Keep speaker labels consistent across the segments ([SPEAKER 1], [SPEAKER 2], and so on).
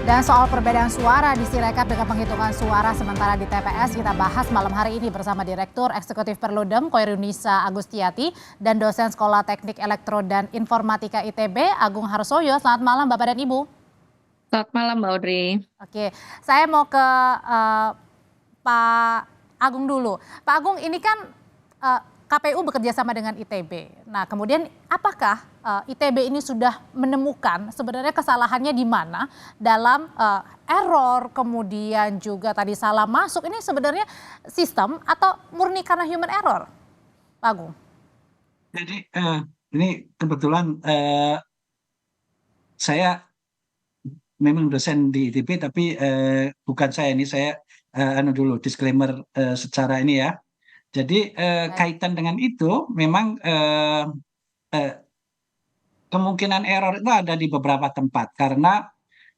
[SPEAKER 1] Dan soal perbedaan suara di Sirekap dengan penghitungan suara sementara di TPS kita bahas malam hari ini bersama Direktur Eksekutif Perludem Koirunisa Agustiati dan dosen Sekolah Teknik Elektro dan Informatika ITB Agung Harsoyo. Selamat malam Bapak dan Ibu.
[SPEAKER 2] Selamat malam Mbak Audrey.
[SPEAKER 1] Oke, saya mau ke Pak Agung dulu. Pak Agung, ini kan KPU bekerja sama dengan ITB. Nah, kemudian apakah ITB ini sudah menemukan sebenarnya kesalahannya di mana dalam error, kemudian juga tadi salah masuk, ini sebenarnya sistem atau murni karena human error, Pak Agung?
[SPEAKER 3] Jadi ini kebetulan saya memang dosen di ITB, tapi bukan saya ini, saya dulu disclaimer secara ini ya. Jadi kaitan dengan itu memang kemungkinan error itu ada di beberapa tempat karena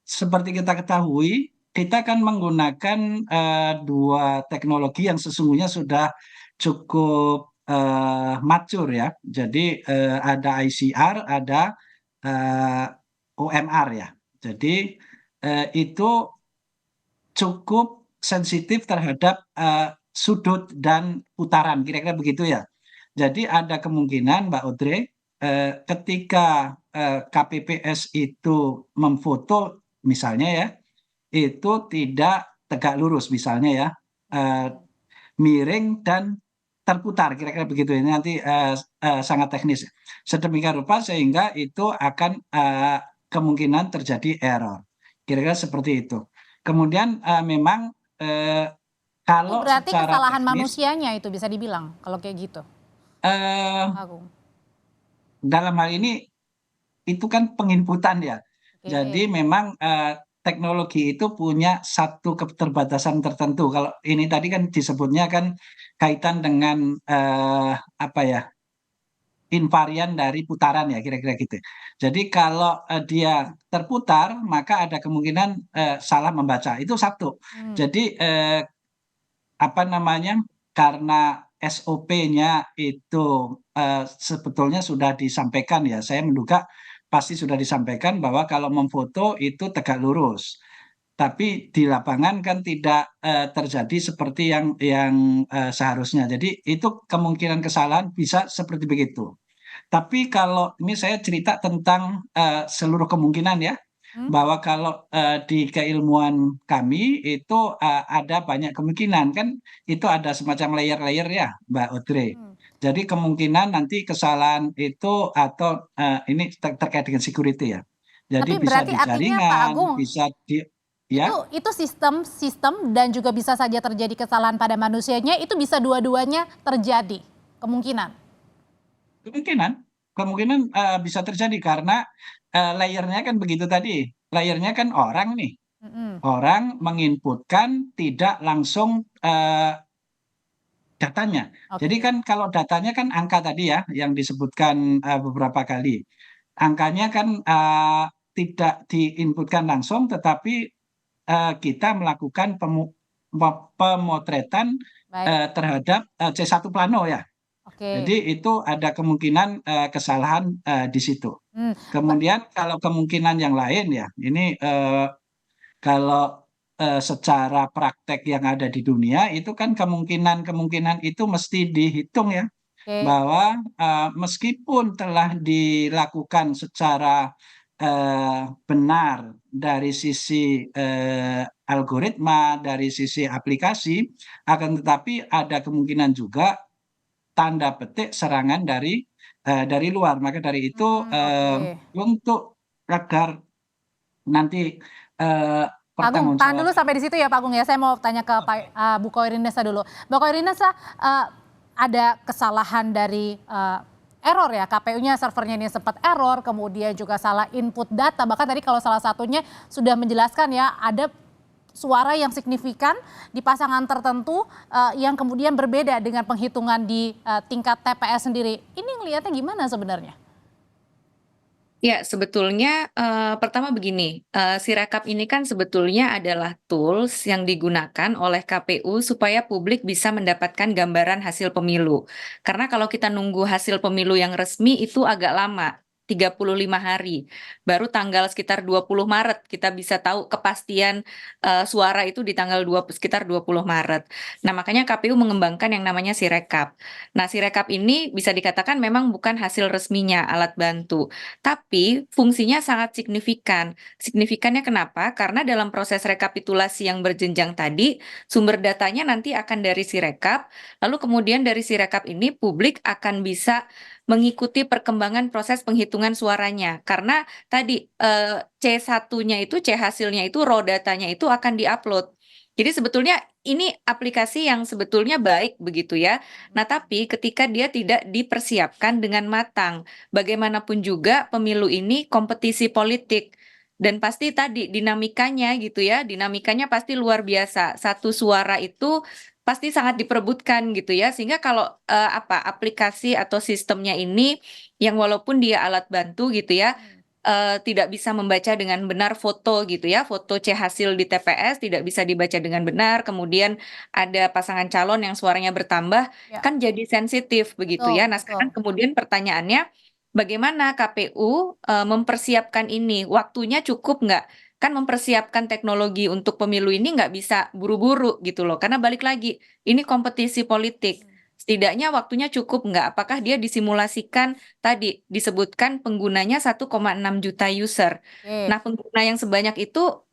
[SPEAKER 3] seperti kita ketahui kita kan menggunakan dua teknologi yang sesungguhnya sudah cukup mature ya. Jadi ada ICR, ada OMR ya. Jadi itu cukup sensitif terhadap sudut dan putaran, kira-kira begitu ya. Jadi ada kemungkinan Mbak Audrey, ketika KPPS itu memfoto misalnya ya, itu tidak tegak lurus misalnya ya, miring dan terputar, kira-kira begitu. Ini nanti sangat teknis. Sedemikian rupa sehingga itu akan kemungkinan terjadi error. Kira-kira seperti itu. Kemudian memang kalau
[SPEAKER 1] berarti
[SPEAKER 3] secara
[SPEAKER 1] kesalahan
[SPEAKER 3] teknis,
[SPEAKER 1] manusianya itu bisa dibilang kalau kayak gitu,
[SPEAKER 3] eh,
[SPEAKER 1] Agung.
[SPEAKER 3] dalam hal ini itu kan penginputan ya.
[SPEAKER 1] Oke.
[SPEAKER 3] Jadi memang teknologi itu punya satu keterbatasan tertentu. Kalau ini tadi kan disebutnya kan kaitan dengan apa ya, invarian dari putaran ya, kira-kira gitu. Jadi kalau dia terputar maka ada kemungkinan salah membaca. Itu satu. Jadi apa namanya, karena SOP-nya itu sebetulnya sudah disampaikan ya, saya menduga pasti sudah disampaikan bahwa kalau memfoto itu tegak lurus. Tapi di lapangan kan tidak terjadi seperti yang seharusnya. Jadi itu kemungkinan kesalahan bisa seperti begitu. Tapi kalau ini saya cerita tentang seluruh kemungkinan ya, bahwa kalau di keilmuan kami itu ada banyak kemungkinan, kan itu ada semacam layer-layer ya Mbak Audrey. Jadi kemungkinan nanti kesalahan itu atau ini terkait dengan security ya. Jadi
[SPEAKER 1] Tapi
[SPEAKER 3] bisa
[SPEAKER 1] berarti
[SPEAKER 3] di
[SPEAKER 1] artinya Pak
[SPEAKER 3] jaringan,
[SPEAKER 1] Agung,
[SPEAKER 3] bisa di ya.
[SPEAKER 1] itu sistem dan juga bisa saja terjadi kesalahan pada manusianya, itu bisa dua-duanya terjadi kemungkinan.
[SPEAKER 3] Kemungkinan bisa terjadi karena layernya kan begitu tadi. Layernya kan orang nih. Orang menginputkan tidak langsung datanya. Jadi
[SPEAKER 1] Oke.
[SPEAKER 3] kan kalau datanya kan angka tadi ya yang disebutkan beberapa kali. Angkanya kan tidak diinputkan langsung, tetapi kita melakukan pemotretan
[SPEAKER 1] Baik.
[SPEAKER 3] terhadap C1 plano ya.
[SPEAKER 1] Oke.
[SPEAKER 3] Jadi itu ada kemungkinan kesalahan di situ.
[SPEAKER 1] Mbak,
[SPEAKER 3] Kemudian kalau kemungkinan yang lain ya, ini kalau secara praktek yang ada di dunia itu kan kemungkinan-kemungkinan itu mesti dihitung ya,
[SPEAKER 1] oke.
[SPEAKER 3] bahwa meskipun telah dilakukan secara benar dari sisi algoritma, dari sisi aplikasi, akan tetapi ada kemungkinan juga tanda petik serangan dari luar. Maka dari itu
[SPEAKER 1] Oke.
[SPEAKER 3] untuk agar nanti
[SPEAKER 1] Pak Agung, tahan dulu
[SPEAKER 3] pertanggungjawaban.
[SPEAKER 1] sampai di situ ya Pak Agung ya. Saya mau tanya ke Pak Bu Koirunisa dulu. Bu Koirunisa, ada kesalahan dari error ya, KPU-nya servernya ini sempat error, kemudian juga salah input data. Bahkan tadi kalau salah satunya sudah menjelaskan ya, ada suara yang signifikan di pasangan tertentu yang kemudian berbeda dengan penghitungan di tingkat TPS sendiri. Ini ngelihatnya gimana sebenarnya?
[SPEAKER 2] Ya, sebetulnya pertama begini, Sirekap ini kan sebetulnya adalah tools yang digunakan oleh KPU supaya publik bisa mendapatkan gambaran hasil pemilu. Karena kalau kita nunggu hasil pemilu yang resmi itu agak lama. 35 hari. Baru tanggal sekitar 20 Maret kita bisa tahu kepastian suara itu di tanggal sekitar 20 Maret. Nah, makanya KPU mengembangkan yang namanya Sirekap. Nah, Sirekap ini bisa dikatakan memang bukan hasil resminya alat bantu, tapi fungsinya sangat signifikan. Signifikannya kenapa? Karena dalam proses rekapitulasi yang berjenjang tadi, sumber datanya nanti akan dari Sirekap, lalu kemudian dari Sirekap ini publik akan bisa mengikuti perkembangan proses penghitungan suaranya. Karena tadi C1-nya itu, C hasilnya itu, raw datanya itu akan diupload. Jadi sebetulnya ini aplikasi yang sebetulnya baik begitu ya. Nah, tapi ketika dia tidak dipersiapkan dengan matang, bagaimanapun juga pemilu ini kompetisi politik. Dan pasti tadi dinamikanya gitu ya, dinamikanya pasti luar biasa. Satu suara itu pasti sangat diperebutkan gitu ya. Sehingga kalau aplikasi atau sistemnya ini yang walaupun dia alat bantu gitu ya, tidak bisa membaca dengan benar foto gitu ya, foto C hasil di TPS tidak bisa dibaca dengan benar, kemudian ada pasangan calon yang suaranya bertambah,
[SPEAKER 1] Ya,
[SPEAKER 2] kan jadi sensitif begitu
[SPEAKER 1] betul,
[SPEAKER 2] ya. Nah,
[SPEAKER 1] betul.
[SPEAKER 2] sekarang kemudian pertanyaannya, bagaimana KPU mempersiapkan ini? Waktunya cukup nggak? Kan mempersiapkan teknologi untuk pemilu ini nggak bisa buru-buru gitu loh, karena balik lagi, ini kompetisi politik. Setidaknya waktunya cukup nggak? Apakah dia disimulasikan tadi disebutkan penggunanya 1,6 juta user.
[SPEAKER 1] Oke.
[SPEAKER 2] Nah, pengguna yang sebanyak itu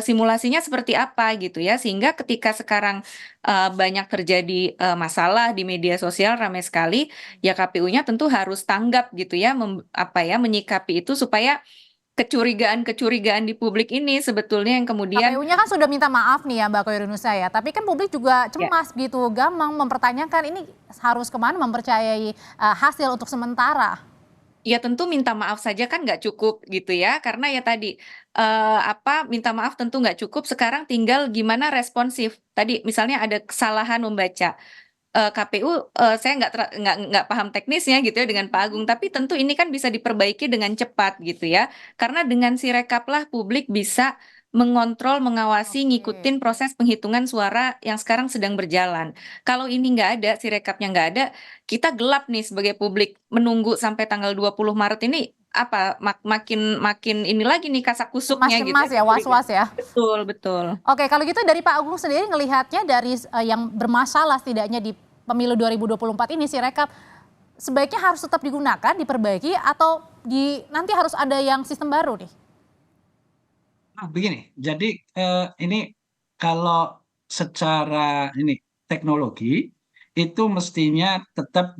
[SPEAKER 2] simulasinya seperti apa gitu ya, sehingga ketika sekarang banyak terjadi masalah di media sosial ramai sekali, ya KPU-nya tentu harus tanggap gitu ya, menyikapi itu supaya kecurigaan-kecurigaan di publik ini sebetulnya yang kemudian
[SPEAKER 1] KPU-nya kan sudah minta maaf nih ya Mbak Koirunusa ya, tapi kan publik juga
[SPEAKER 2] ya.
[SPEAKER 1] cemas gitu, gampang mempertanyakan ini harus kemana mempercayai hasil untuk sementara.
[SPEAKER 2] Ya tentu minta maaf saja kan nggak cukup gitu ya, karena ya tadi minta maaf tentu nggak cukup. Sekarang tinggal gimana responsif. Tadi misalnya ada kesalahan membaca. KPU saya nggak paham teknisnya gitu ya dengan Pak Agung, tapi tentu ini kan bisa diperbaiki dengan cepat gitu ya, karena dengan Sirekap lah publik bisa mengontrol, mengawasi,
[SPEAKER 1] Oke.
[SPEAKER 2] ngikutin proses penghitungan suara yang sekarang sedang berjalan. Kalau ini nggak ada, Sirekapnya nggak ada, kita gelap nih sebagai publik menunggu sampai tanggal 20 Maret ini makin makin ini lagi nih kasak kusuknya gitu
[SPEAKER 1] Cemas-cemas
[SPEAKER 2] ya
[SPEAKER 1] ya,
[SPEAKER 2] kecurigaan.
[SPEAKER 1] was-was ya.
[SPEAKER 2] Betul, betul.
[SPEAKER 1] Oke, kalau gitu dari Pak Agung sendiri ngelihatnya dari yang bermasalah setidaknya di pemilu 2024 ini Sirekap sebaiknya harus tetap digunakan, diperbaiki atau nanti harus ada yang sistem baru nih?
[SPEAKER 3] Nah, begini, jadi ini kalau secara ini teknologi itu mestinya tetap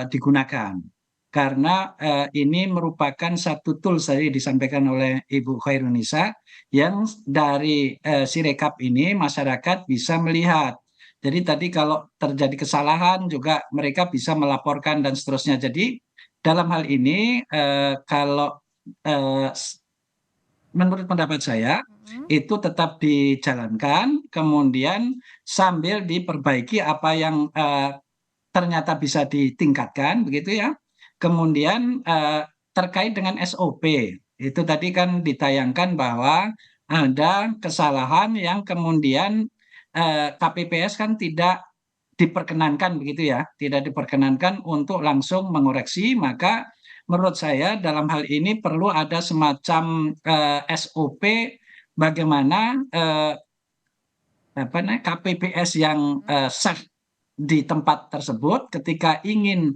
[SPEAKER 3] digunakan karena ini merupakan satu tools tadi disampaikan oleh Ibu Khairunisa yang dari Sirekap ini masyarakat bisa melihat. Jadi tadi kalau terjadi kesalahan juga mereka bisa melaporkan dan seterusnya. Jadi dalam hal ini kalau eh, menurut pendapat saya
[SPEAKER 1] Mhm.
[SPEAKER 3] itu tetap dijalankan, kemudian sambil diperbaiki apa yang ternyata bisa ditingkatkan, begitu ya. Kemudian terkait dengan SOP, itu tadi kan ditayangkan bahwa ada kesalahan yang kemudian KPPS kan tidak diperkenankan begitu ya, tidak diperkenankan untuk langsung mengoreksi, maka menurut saya dalam hal ini perlu ada semacam SOP bagaimana KPPS yang sah di tempat tersebut ketika ingin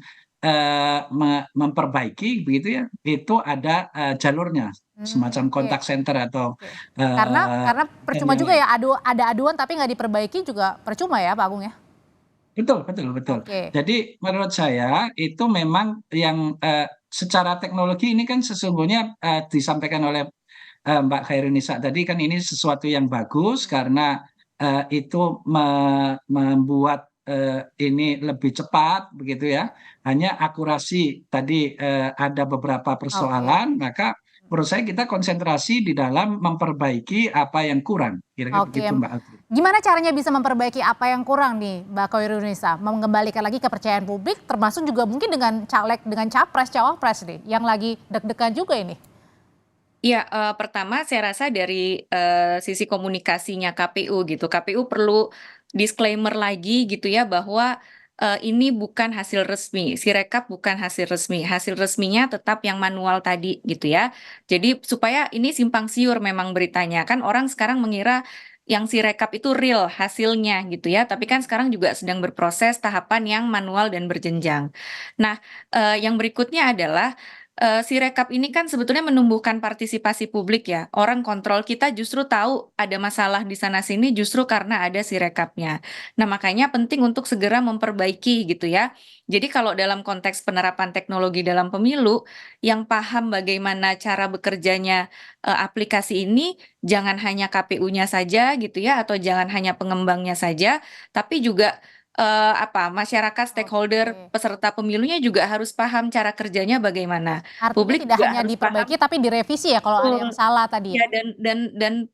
[SPEAKER 3] memperbaiki begitu ya, itu ada jalurnya semacam
[SPEAKER 1] Oke.
[SPEAKER 3] kontak center atau
[SPEAKER 1] Oke.
[SPEAKER 3] eh,
[SPEAKER 1] Karena
[SPEAKER 3] dan
[SPEAKER 1] percuma
[SPEAKER 3] yang
[SPEAKER 1] juga
[SPEAKER 3] lain.
[SPEAKER 1] ya ada aduan tapi nggak diperbaiki juga percuma ya Pak Agung ya?
[SPEAKER 3] Betul, betul, betul.
[SPEAKER 1] Oke.
[SPEAKER 3] Jadi menurut saya itu memang yang secara teknologi ini kan sesungguhnya disampaikan oleh Mbak Khairunisa tadi kan ini sesuatu yang bagus karena itu membuat ini lebih cepat begitu ya. Hanya akurasi tadi ada beberapa
[SPEAKER 1] Oke.
[SPEAKER 3] persoalan, maka menurut saya kita konsentrasi di dalam memperbaiki apa yang kurang. Kira-kira
[SPEAKER 1] Oke.
[SPEAKER 3] begitu Mbak Alfred.
[SPEAKER 1] Gimana caranya bisa memperbaiki apa yang kurang nih Mbak Koirunisa? Mengembalikan lagi kepercayaan publik termasuk juga mungkin dengan caleg, dengan capres, cawapres nih yang lagi deg-degan juga ini.
[SPEAKER 2] Ya, pertama saya rasa dari sisi komunikasinya KPU gitu. KPU perlu disclaimer lagi gitu ya bahwa ini bukan hasil resmi, Sirekap bukan hasil resmi, hasil resminya tetap yang manual tadi gitu ya. Jadi supaya ini simpang siur memang beritanya, kan orang sekarang mengira yang Sirekap itu real hasilnya gitu ya, tapi kan sekarang juga sedang berproses tahapan yang manual dan berjenjang. Nah, yang berikutnya adalah Sirekap ini kan sebetulnya menumbuhkan partisipasi publik ya. Orang kontrol, kita justru tahu ada masalah di sana-sini justru karena ada Sirekapnya. Nah, makanya penting untuk segera memperbaiki gitu ya. Jadi kalau dalam konteks penerapan teknologi dalam pemilu, yang paham bagaimana cara bekerjanya aplikasi ini, jangan hanya KPU-nya saja gitu ya, atau jangan hanya pengembangnya saja, tapi juga masyarakat, stakeholder,
[SPEAKER 1] Oke.
[SPEAKER 2] peserta pemilunya juga harus paham cara kerjanya bagaimana.
[SPEAKER 1] Artinya
[SPEAKER 2] Publik
[SPEAKER 1] tidak
[SPEAKER 2] juga
[SPEAKER 1] hanya
[SPEAKER 2] harus paham.
[SPEAKER 1] diperbaiki tapi direvisi ya kalau ada
[SPEAKER 2] Betul.
[SPEAKER 1] yang salah tadi
[SPEAKER 2] Ya,
[SPEAKER 1] ya?
[SPEAKER 2] dan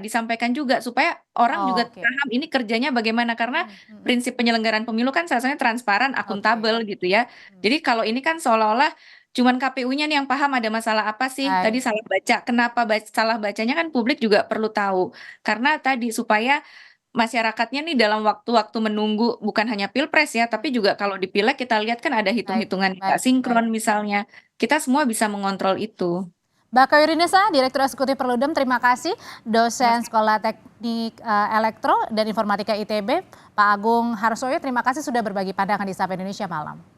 [SPEAKER 2] disampaikan juga supaya orang juga
[SPEAKER 1] Oke.
[SPEAKER 2] paham ini kerjanya bagaimana, karena
[SPEAKER 1] Mhm mhm.
[SPEAKER 2] prinsip penyelenggaraan pemilu kan salah satunya transparan,
[SPEAKER 1] Oke.
[SPEAKER 2] akuntabel gitu ya.
[SPEAKER 1] Mhm.
[SPEAKER 2] Jadi kalau ini kan seolah-olah cuman KPU-nya nih yang paham ada masalah apa sih, tadi
[SPEAKER 1] Baik.
[SPEAKER 2] salah baca. Kenapa salah bacanya kan publik juga perlu tahu. Karena tadi supaya masyarakatnya nih dalam waktu-waktu menunggu bukan hanya pilpres ya, tapi juga kalau di pileg kita lihat kan ada
[SPEAKER 1] Baik
[SPEAKER 2] hitung-hitungan yang nggak
[SPEAKER 1] baik baik.
[SPEAKER 2] sinkron misalnya. Kita semua bisa mengontrol itu.
[SPEAKER 1] Mbak Koirinesa, Direktur Eksekutif Perludem, terima kasih. Dosen
[SPEAKER 2] Mas
[SPEAKER 1] Sekolah Teknik Elektro dan Informatika ITB, Pak Agung Harsoyo, terima kasih sudah berbagi pandangan di Sapa Indonesia Malam.